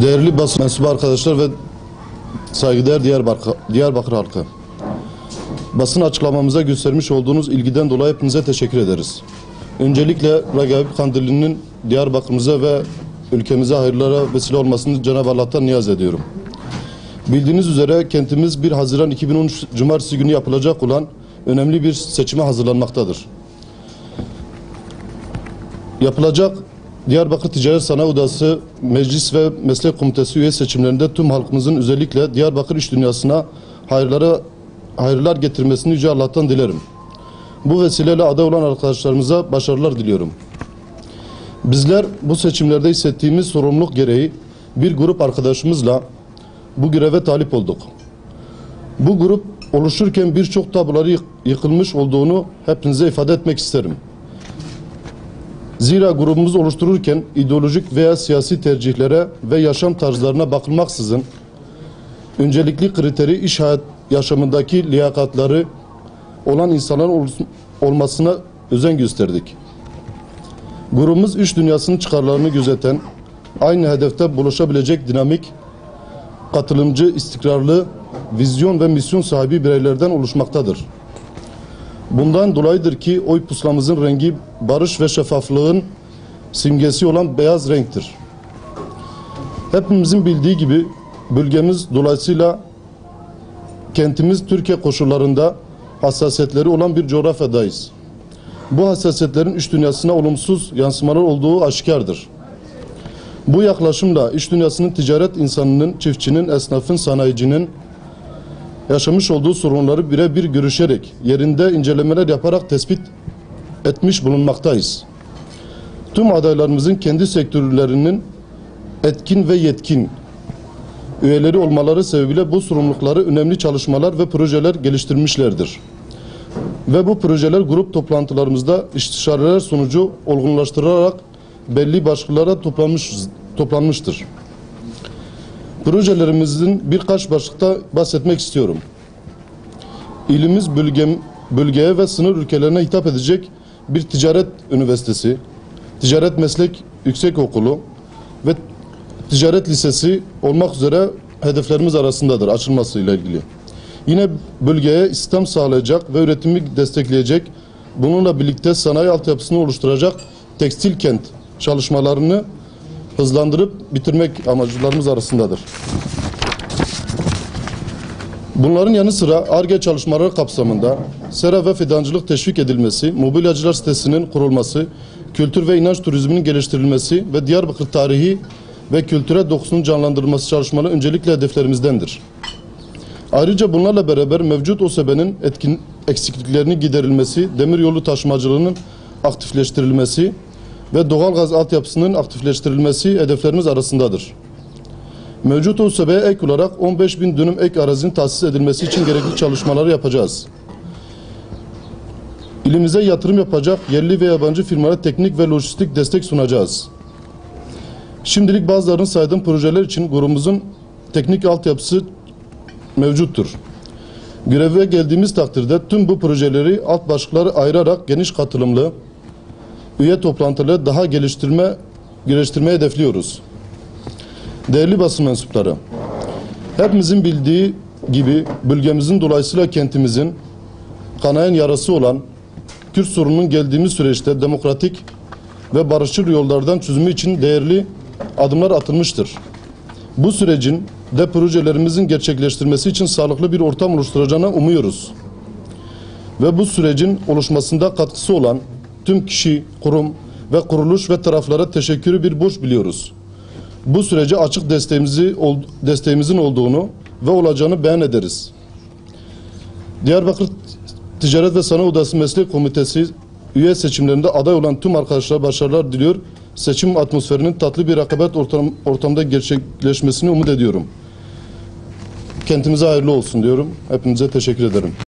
Değerli basın mensubu arkadaşlar ve saygıdeğer Diyarbakır halkı. Basın açıklamamıza göstermiş olduğunuz ilgiden dolayı hepinize teşekkür ederiz. Öncelikle Regaip Kandili'nin Diyarbakır'ımıza ve ülkemize hayırlara vesile olmasını Cenab-ı Allah'tan niyaz ediyorum. Bildiğiniz üzere kentimiz 1 Haziran 2013 Cumartesi günü yapılacak olan önemli bir seçime hazırlanmaktadır. Yapılacak Diyarbakır Ticaret Sanayi Odası Meclis ve Meslek Komitesi üye seçimlerinde tüm halkımızın özellikle Diyarbakır iş dünyasına hayırlar getirmesini Yüce Allah'tan dilerim. Bu vesileyle aday olan arkadaşlarımıza başarılar diliyorum. Bizler bu seçimlerde hissettiğimiz sorumluluk gereği bir grup arkadaşımızla bu göreve talip olduk. Bu grup oluşurken birçok tabuları yıkılmış olduğunu hepinize ifade etmek isterim. Zira grubumuzu oluştururken ideolojik veya siyasi tercihlere ve yaşam tarzlarına bakılmaksızın öncelikli kriteri iş yaşamındaki liyakatları olan insanların olmasına özen gösterdik. Grubumuz iş dünyasının çıkarlarını gözeten, aynı hedefte buluşabilecek dinamik, katılımcı, istikrarlı, vizyon ve misyon sahibi bireylerden oluşmaktadır. Bundan dolayıdır ki oy pusulamızın rengi barış ve şeffaflığın simgesi olan beyaz renktir. Hepimizin bildiği gibi bölgemiz dolayısıyla kentimiz Türkiye koşullarında hassasiyetleri olan bir coğrafyadayız. Bu hassasiyetlerin iş dünyasına olumsuz yansımalar olduğu aşikardır. Bu yaklaşımla iş dünyasının ticaret insanının, çiftçinin, esnafın, sanayicinin yaşamış olduğu sorunları birebir görüşerek, yerinde incelemeler yaparak tespit etmiş bulunmaktayız. Tüm adaylarımızın kendi sektörlerinin etkin ve yetkin üyeleri olmaları sebebiyle bu sorumlulukları önemli çalışmalar ve projeler geliştirmişlerdir. Ve bu projeler grup toplantılarımızda istişareler sonucu olgunlaştırılarak belli başlıklara toplanmıştır. Projelerimizin birkaç başlıkta bahsetmek istiyorum. İlimiz bölgeye ve sınır ülkelerine hitap edecek bir ticaret üniversitesi, ticaret meslek yüksekokulu ve ticaret lisesi olmak üzere hedeflerimiz arasındadır açılmasıyla ilgili. Yine bölgeye istihdam sağlayacak ve üretimi destekleyecek, bununla birlikte sanayi altyapısını oluşturacak tekstil kent çalışmalarını hızlandırıp bitirmek amacılarımız arasındadır. Bunların yanı sıra Ar-Ge çalışmaları kapsamında sera ve fidancılık teşvik edilmesi, mobilyacılar sitesinin kurulması, kültür ve inanç turizminin geliştirilmesi ve Diyarbakır tarihi ve kültüre dokusunun canlandırılması çalışmaları öncelikle hedeflerimizdendir. Ayrıca bunlarla beraber mevcut OSB'nin eksikliklerinin giderilmesi, demiryolu taşımacılığının aktifleştirilmesi ve doğalgaz altyapısının aktifleştirilmesi hedeflerimiz arasındadır. Mevcut OSB'ye ek olarak 15.000 dönüm ek arazinin tahsis edilmesi için gerekli çalışmaları yapacağız. İlimize yatırım yapacak yerli ve yabancı firmalara teknik ve lojistik destek sunacağız. Şimdilik bazılarını saydığım projeler için grubumuzun teknik altyapısı mevcuttur. Göreve geldiğimiz takdirde tüm bu projeleri alt başlıkları ayırarak geniş katılımlı üye toplantıları daha geliştirmeye hedefliyoruz. Değerli basın mensupları, hepimizin bildiği gibi bölgemizin dolayısıyla kentimizin kanayan yarası olan Kürt sorununun geldiğimiz süreçte demokratik ve barışçıl yollardan çözümü için değerli adımlar atılmıştır. Bu sürecin de projelerimizin gerçekleştirmesi için sağlıklı bir ortam oluşturacağına umuyoruz. Ve bu sürecin oluşmasında katkısı olan tüm kişi, kurum ve kuruluş ve taraflara teşekkürü bir borç biliyoruz. Bu sürece açık desteğimizin olduğunu ve olacağını beyan ederiz. Diyarbakır Ticaret ve Sanayi Odası Meslek Komitesi üye seçimlerinde aday olan tüm arkadaşlara başarılar diliyor. Seçim atmosferinin tatlı bir rekabet ortamda gerçekleşmesini umut ediyorum. Kentimize hayırlı olsun diyorum. Hepinize teşekkür ederim.